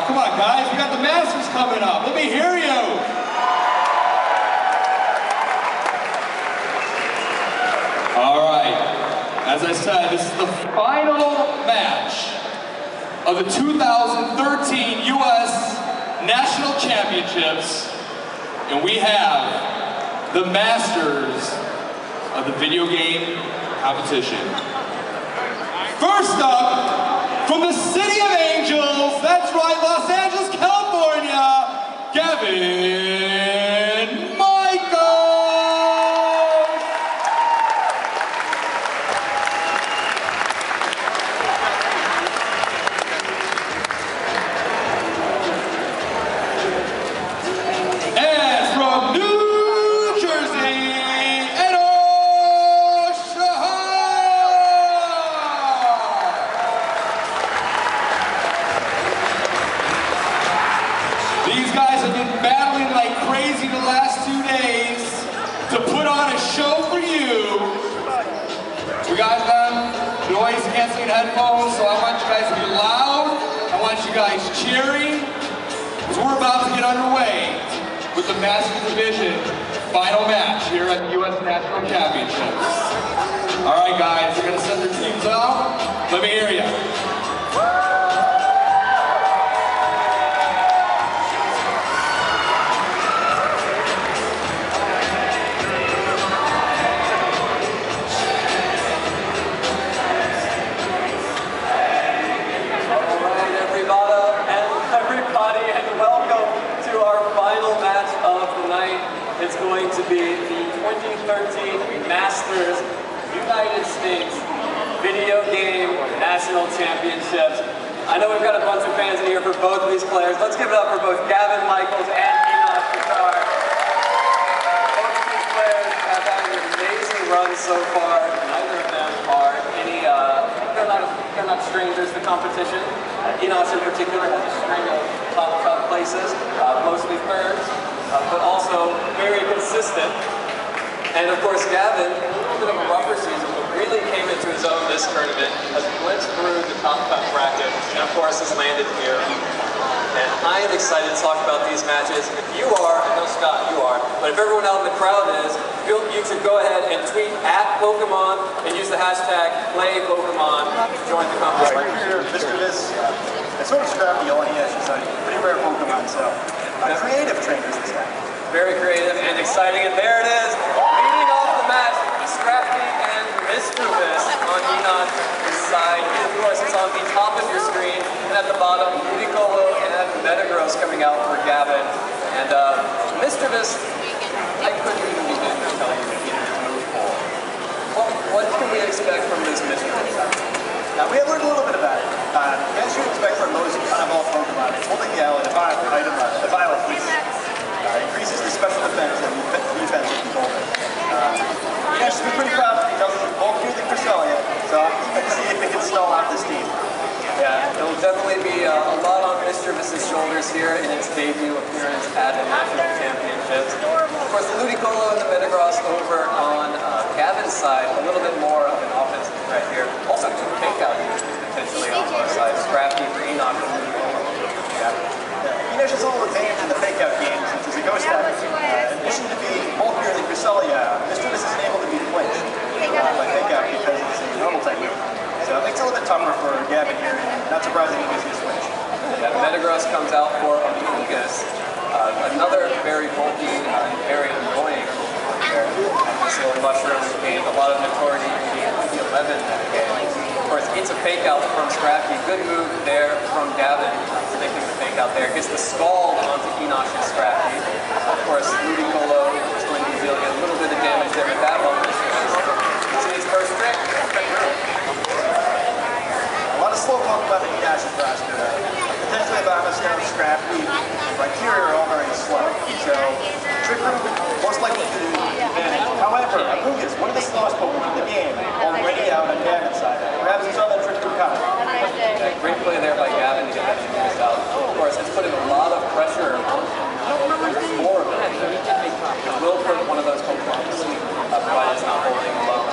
Come on, guys. We got the Masters coming up. Let me hear you. All right. As I said, this is the final match of the 2013 U.S. National Championships, and we have the Masters of the video game competition. First up, from the City of Angels, that's right, Los Angeles, California, Gavin Michael! And from New Jersey, Enosh! These guys have been battling like crazy the last 2 days to put on a show for you. We got them noise canceling headphones, so I want you guys to be loud. I want you guys cheering, because we're about to get underway with the Masters Division final match here at the U.S. National Championships. All right, guys, they're going to send their teams out. Let me hear you. It's going to be the 2013 Masters United States Video Game National Championships. I know we've got a bunch of fans in here for both of these players. Let's give it up for both Gavin Michaels and Enosh Guitar. Both of these players have had an amazing run so far. Neither of them are any, they're not strangers to competition. Enosh in particular has a string of top places, mostly thirds. But also very consistent. And of course, Gavin, a little bit of a rougher season, but really came into his own this tournament, has blitzed through the top cut bracket, and of course has landed here. And I am excited to talk about these matches. If you are, I know Scott, you are, but if everyone out in the crowd is, you should go ahead and tweet at Pokemon and use the hashtag PlayPokemon to join the competition. Right here, Mr. This, it's sort of scrappy, all he has is a pretty rare Pokemon, so. Creative trainers this time. Very creative and exciting, and there it is. Leading off the match, Scrappy and Mr. Miss on Enosh's side. Of course, it's on the top of your screen, and at the bottom, Ludicolo and Metagross coming out for Gavin. And Mr. Miss, I couldn't even begin to tell you that he didn't move forward. What can we expect from this Mr. Miss? Now, we have learned a little bit about it. As you expect from most kind of all Pokemon, it's holding the Violet piece. Increases the special defense and defense of the Golden. Yeah, she's been pretty proud. He doesn't bulk through the Cresselia, so let's see if it can stall out this team. Yeah, it'll definitely be a lot on Mr. Miss's shoulders here in its debut appearance at the National Championships. Of course, the Ludicolo and the Metagross over on Gavin's side, a little bit more of an offensive threat here. Also, two takeout units potentially on both sides. Scrappy for Enosh and Ludicolo for Gavin. Enosh is a little advanced in the fake-out game since he's a ghost type. In addition to being bulkier than Cresselia, Mr. Miss isn't able to be flinched by fake-out because it's a normal type move. So it makes it a little bit tougher for Gavin here, and not surprising he gives you a switch. Yeah, Metagross comes out for Amogus. Another very bulky and very annoying here. This little mushroom gained a lot of notoriety in the 11 game. Of course, it's a fake out from Scrappy. Good move there from Gavin, predicting the fake out there. Gets the scald onto Enosh and Scrappy. Of course, Ludicolo is going to be dealing a little bit of damage there with that one. See his first trick. A lot of slow Pokemon in Enosh's roster. Potentially Abomasnow, Scrappy, Criteria are all very slow. So, Trick Room most likely to do the advantage. However, Amogus, one of the slowest Pokemon in the game, already out on Gavin's side. Perhaps he saw that Trick Room coming. Yeah, great play there by Gavin to get that Amogus out. Of course, it's putting a lot of pressure on him. More of it. It will put one of those Pokemon to sleep, provided it's not holding alone.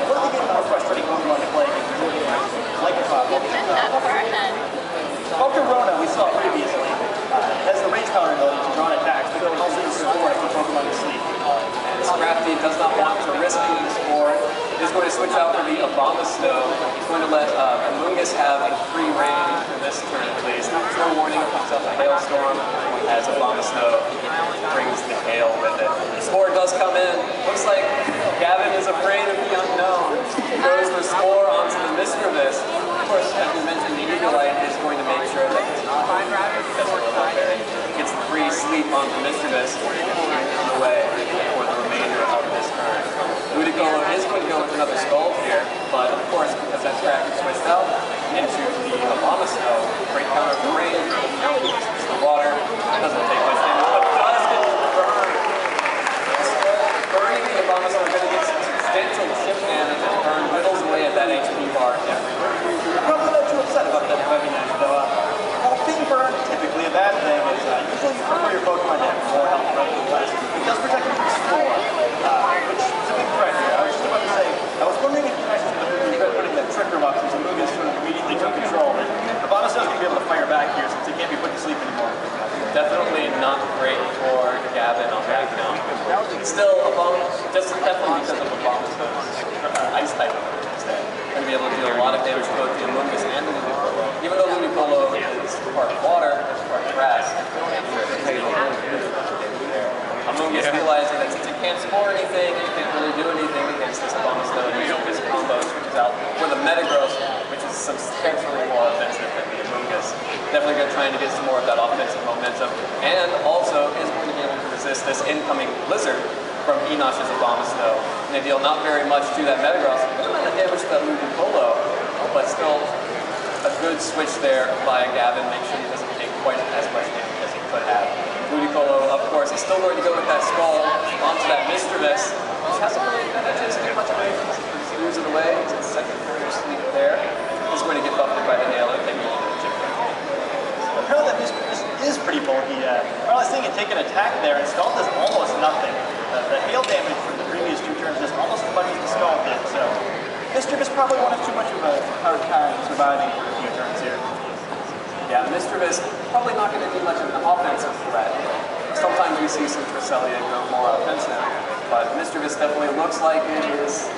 What are they getting more frustrating Pokemon to play? Like a Pokemon. Volcarona, we saw previously, has the range power ability to draw an attack, but it can also use Spore if the Pokemon is asleep. And Scrafty does not want to risk being Spore. He's going to switch out for the Abomasnow. He's going to let Amoonguss have a free reign for this turn at least. No warning, comes up a Hailstorm as Abomasnow brings the hail with it. The Spore does come in. Looks like Gavin is afraid of the unknown. He goes for Spore onto the Mischievous. Of course, as we mentioned, the Eagle-Eye is going to make sure that it's not gets the free sleep on the Mischievous in the way for the remainder of this turn. Ludicolo is going to go with another Scald here, but of course, because that Scrafty switched out into the Abomasnow, great counter for rain, the water, doesn't take much damage, but does get the burn. Burning the Abomasnow are going to get some substantial chip damage as burn whittles away at that HP bar everywhere. You're probably not too upset about that weapon, though. Being burned is typically a bad thing. Usually you prefer your Pokemon to have more health rather than less. It does protect you from Spore, which is a big threat here. I was just about to say, I was wondering if you guys were putting that Trick Room up since Amoonguss sort of immediately took control. The Abomasnow is going to be able to fire back here since it can't be put to sleep anymore. Definitely not great for Gavin on that count. Still, just definitely because of Abomasnow's Ice type instead. Going to be able to deal a lot of damage to both the Amoonguss and the Ludicolo. Even though Ludicolo is part water, it's part grass. Amoonguss realizing that since it can't Spore anything, it can't really do anything against this Abomasnow, and using this combo switches out for the Metagross, which is substantially more offensive than the Amoonguss. Definitely going to try to get some more of that offensive momentum, and also is going to be able to resist this incoming Blizzard from Enosh's Abomasnow. And they deal not very much to that Metagross, a little bit of damage to that Ludicolo, but still a good switch there by Gavin, make sure he doesn't take quite as much damage as he could have. Ludicolo, of course, is still going to go with that Skull onto that Mischievous, which hasn't really managed to get much away from it. He moves it away, it's his second turn of sleep there. He's going to get buffed by the Nail and take a little bit of chip. Apparently that Mischievous is pretty bulky. Apparently seeing it take an attack there, and Skull does almost nothing. The hail damage from the previous 2 turns does almost as much as the Skull did, so Mischievous probably won't have too much of a hard time surviving for a few turns here. Yeah, Mischievous probably not going to be much of an offensive threat. Sometimes we see some Cresselia go more offensive, but Mischievous definitely looks like it is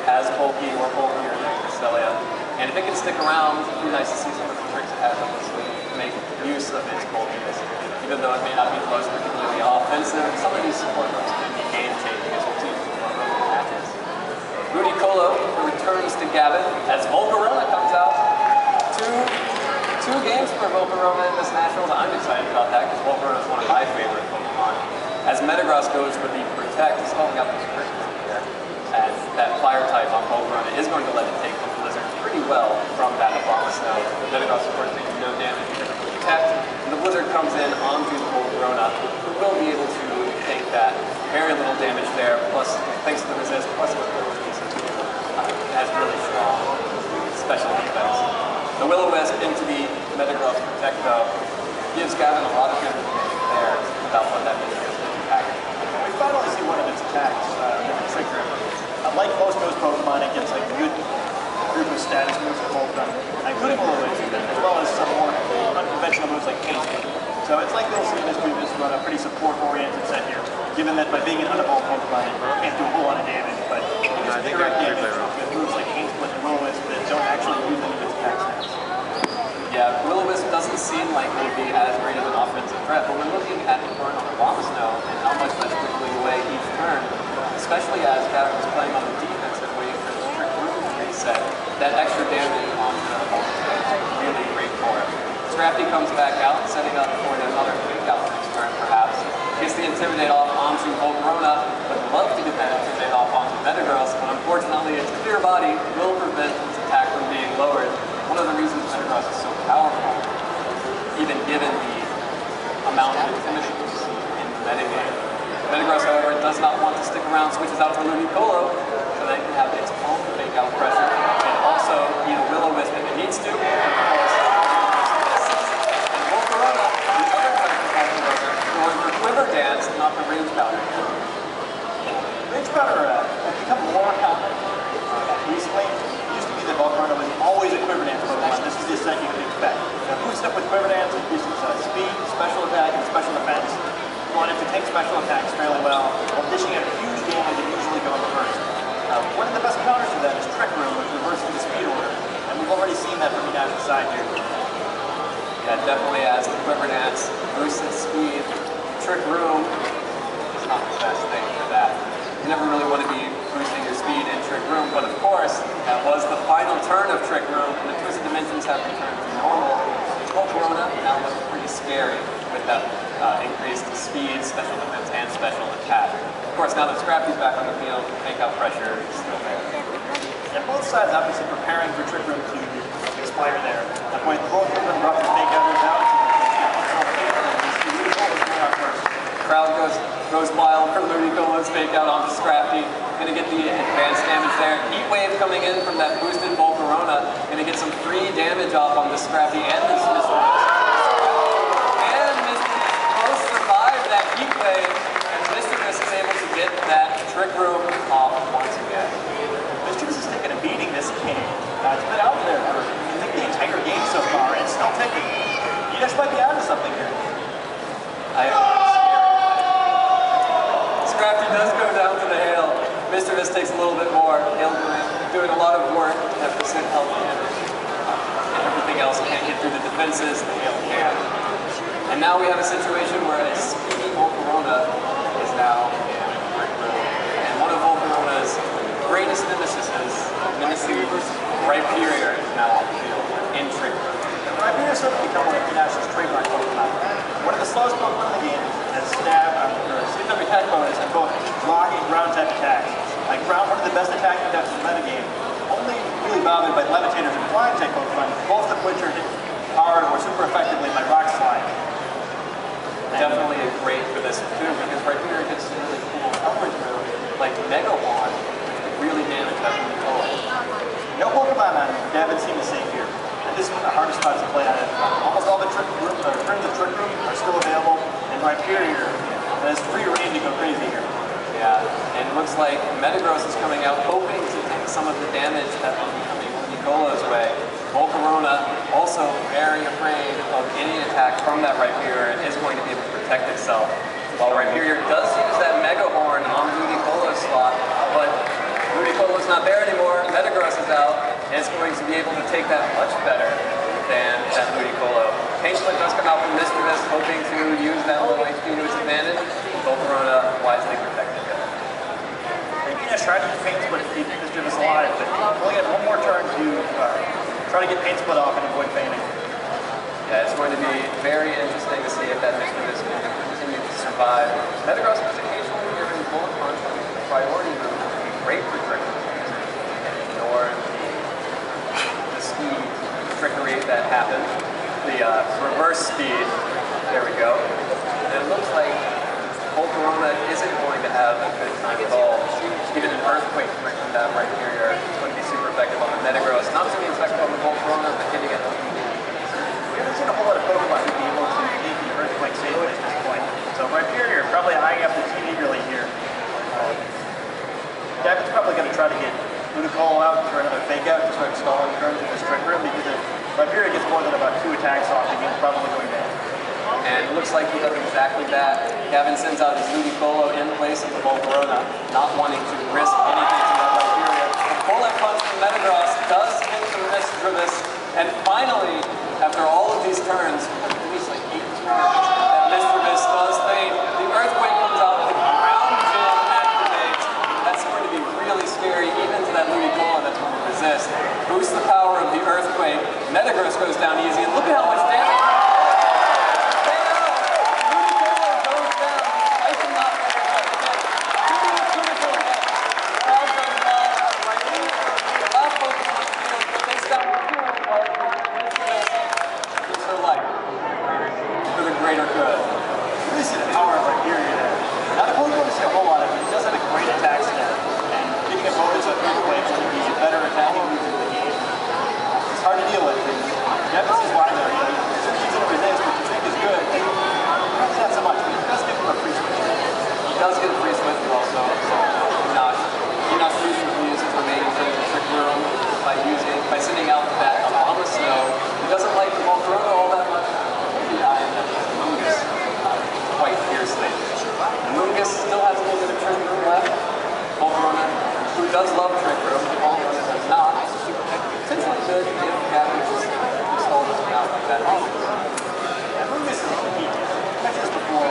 as bulky or bulkier than Cresselia. And if it can stick around, it would be nice to see some of the tricks it has up its sleeve to make use of its bulkiness. Even though it may not be the most particularly offensive, some of these support moves can be game-changing as we'll see in some matches. Ludicolo returns to Gavin as Volcarona comes out. Two games for Volcarona in this Nationals. I'm excited about that because Volcarona is one of my favorite Pokemon. As Metagross goes for the Protect, he's holding out these crystals here. And that Fire type on Volcarona is going to let it take the Blizzard pretty well from that Abomasnow. The Metagross, of course, taking no damage because of Protect. And the Blizzard comes in onto the Volcarona, who will be able to take that very little damage there, plus thanks to the resist, plus with abilities, has really strong special defense. The Will-O-Wisp into the Metagross Protect, though, gives Gavin a lot of good there without what that means against the attack. We finally see one of its attacks, the Trick Room. Like most of those Pokemon, it gets like a good group of status moves to hold them, including Will-O-Wisp, as well as some more unconventional moves like Paint. So it's like we'll see Mischievous run a pretty support-oriented set here, given that by being an unevolved Pokemon, it can't do a whole lot of damage, but it can do direct damage with moves like Paint Split and Will-O-Wisp that don't actually use any of its attack stats. Yeah, Will-O-Wisp doesn't seem like it would be as great of an offensive threat, but we're looking at the burn on the Abomasnow and how much that's whittling away each turn, especially as Gavin was playing on the defensive waiting for the Trick Room to reset. That extra damage on the Abomasnow is really great for him. Scrafty comes back out, setting up for another quick out next turn, perhaps. Gets the Intimidate off onto Volcarona, would love to get that Intimidate off onto Metagross, but unfortunately its clear body will prevent its attack from being lowered. One of the reasons Metagross is so powerful, even given the amount of Intimidate you see in the metagame. Metagross, however, does not want to stick around, switches out for Ludicolo, so that it can have its own fake out pressure, and also either Will-O-Wisp if it needs to, going for Quiver Dance, not the Rage Powder. Rage Powder has become more common recently. It used to be that Volcarona was always a Quiver Dance Pokemon. This is the set you can expect. Now, who's boosted up with quiver dance, it boosts speed, special attack, and special defense. You want it to take special attacks fairly well, while dishing out huge damage and usually going first. One of the best counters to that is Trick Room, which reverses the speed order, and we've already seen that from Enosh's side here. Yeah, definitely as the quiver dance boosts its speed. Trick Room is not the best thing for that. You never really want to be boosting your speed in Trick Room, but of course, that was the final turn of Trick Room, and the Twisted Dimensions have returned to normal. Corona now looks pretty scary with that increased speed, special defense, and special attack. Of course, now that Scrappy's back on the field, takeout pressure is still there. And both sides obviously preparing for Trick Room to expire there. At point, both of them brought their takeouters out. Crowd goes wild for Ludicolo's fake out onto Scrappy. Gonna get the advanced damage there. Heat Wave coming in from that boosted Volcarona. Gonna get some free damage off on the Scrappy and this Mr. And Mr. both survive that Heat Wave, and Mr. is able to get that Trick Room off once again. Mr. is taking a beating this game. It's been out there for I think the entire game so far, and it's still ticking. You guys might be onto something here. Scrappy does go down to the hail. Mr. Miss takes a little bit more. Hail doing a lot of work at percent health damage. And everything else can't get through the defenses, the hail can. And now we have a situation where a speedy Volcarona is now in Trick Room. And one of Volcarona's greatest nemesis, Rhyperior, is now on the field in Trick Room. Rhyperior has certainly become one of Enosh's trademark Pokemon. One of the slowest Pokemon in the game has stab, sleep up attack bonus, and both rock and ground type attacks. Like ground, one of the best attacking types in the metagame, only really bothered by levitators and flying type Pokemon, both of which are hit hard or super effectively by rock slide. Definitely great for this too, because Rhyperior gets some really cool coverage move, like Mega Wand, which could really damage that Ludicolo. No Pokemon on Gavin seems safe here. This is one of the hardest spots to play on it. Almost all the turns of Trick Room are still available, and Rhyperior has free reign to go crazy here. Yeah, and it looks like Metagross is coming out hoping to take some of the damage that will be coming Ludicolo's way. Volcarona, also very afraid of any attack from that Rhyperior, and is going to be able to protect itself. While Rhyperior does use that Mega Horn on Ludicolo's slot, but Ludicolo's not there anymore, Metagross is out, and it's going to be able to take that much better than that Ludicolo. Pain Split does come out from Mr. Mist, hoping to use that low HP to its advantage. Volcarona wisely protected it. Enosh tried to Pain Split to keep Mr. Mist alive, but only had one more turn to try to get Pain Split off and avoid fainting. Yeah, it's going to be very interesting to see if that Mr. Mist can continue to survive. Metagross was occasionally given Bullet Punch priority move, which would be great for Trick Room. Ignore the speed trickery that happened. The reverse speed, there we go. And it looks like Volcarona isn't going to have a good time at all. Even an Earthquake from that Rhyperior is going to be super effective on the Metagross. Not so effective on the Volcarona, but hitting it. We haven't seen a whole lot of Pokemon who'd be able to beat the Earthquake safely at this point. So Rhyperior probably eyeing up the team eagerly here. Gavin's probably going to try to get Ludicolo out for another fake out to start stalling turns in this Trick Room, because if Rhyperior gets more than about 2 attacks off, the game's probably going down. And it looks like he does exactly that. Gavin sends out his Ludicolo in place of the Volcarona, not wanting to risk anything to that Rhyperior. The Bullet Punch from Metagross does hit the Mr. Mist, and finally, after all of these turns, at least like 8 turns, that Mr. Mist does faint. The Earthquake comes out, the ground jam activates. That's going to be really scary, even to that Ludicolo that's going to resist. Boosts the power of the Earthquake. Metagross goes down easy, and look at how much damage. By sending out that Obama Snow, he doesn't like the Volcarona all that much. Gavin just stole this one out like that. Yeah, Lucas is the key. I mentioned this before,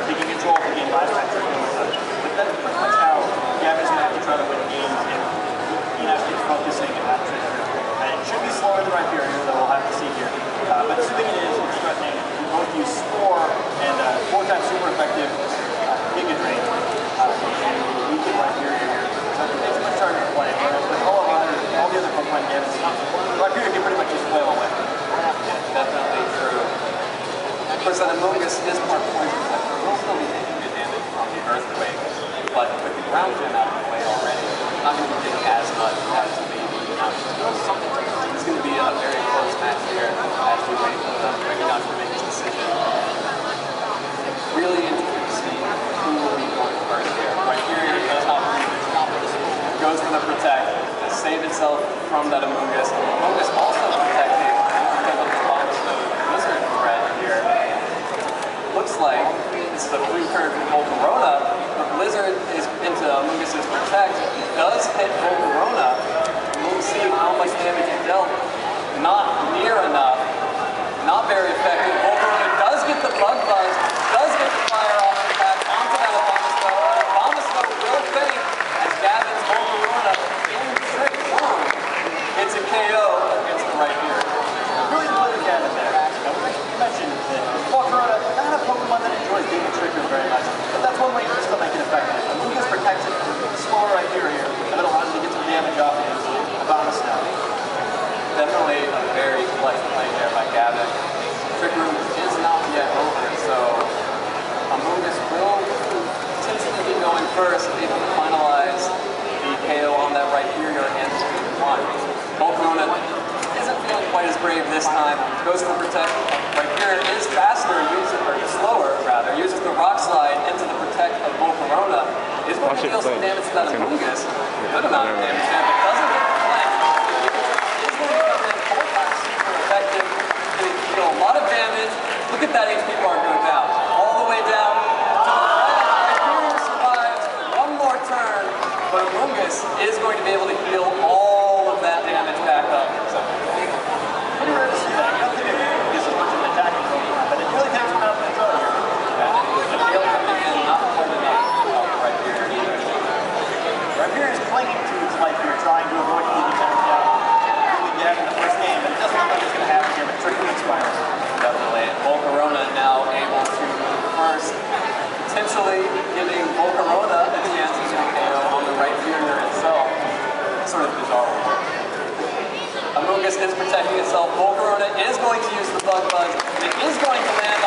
taking control of the game last time, but that's pretty much how Gavin's going to have to try to win games if Enosh keeps focusing and not tricking. And it should be slower in the right period, though we'll have to see here. But assuming it is, it's threatening. We both use Spore and 4x super effective Giga Drain. Weaken right period here. So it makes it much harder to play. Whereas with all the other Pokemon Gavin's right period can pretty much just flail away. Definitely true. Of course, that Amogus is more poison, but we'll still be taking good damage from the Earthquake. But with the ground gem out of the way already, not going to be getting as much as maybe it's going to be a very close match here as we wait for the Enosh to make his decision. Really interested to see who will be going first here. Right here, goes for the Protect to save itself from that Amogus. Amogus also protecting because of the Bombstone Blizzard threat here. Looks like this is a blue curve from Volcarona. The Blizzard is into Amogus' Protect. It does hit Volcarona. We'll see how much damage it dealt. Not near enough. Not very effective. Volcarona does get the Bug Buzz. Does get the Fire off the pack onto that Abomasnow. Abomasnow will faint as Gavin's Volcarona in trick form. It's a KO against the right here. Really played Gavin there. You mentioned that Volcarona, not a Pokemon that enjoys being triggered very much, but that's one way you can still make it effective. Amogus protects it slower right here, and it allows you to get some damage off against Abomasnow. Definitely a very clutch play there by Gavin. Trick Room is not yet over, so Amogus will potentially be going first, able to finalize the KO on that right here and 2-1. Volcarona isn't feeling quite as brave this time. Goes for Protect. Right here it is faster, or slower rather, uses the Rock Slide into the Protect of Volcarona. Is going to deal some damage to that Amogus. Good amount of damage there, but doesn't get the flank. Is going to come in 4x super effective. Going to deal a lot of damage. Look at that HP bar go down. All the way down to the right. Here survives one more turn, but Amogus is going to be able to heal all of that damage back up. So, pretty rare to see that. I don't think it gives as much of an attacking Pokemon, but it really takes him out of control here. the tail coming in, not quite enough right here either. Right here is clinging to its life here, trying to avoid getting damage out. Really Gavin in the first game, but it doesn't look like it's going to happen here, but Trick Room expires. Definitely. Volcarona now able to first, potentially giving Volcarona a chance to get a KO on the right fielder itself. Sort of bizarre. Amogus is protecting itself. Volcarona is going to use the Bug Buzz. It is going to land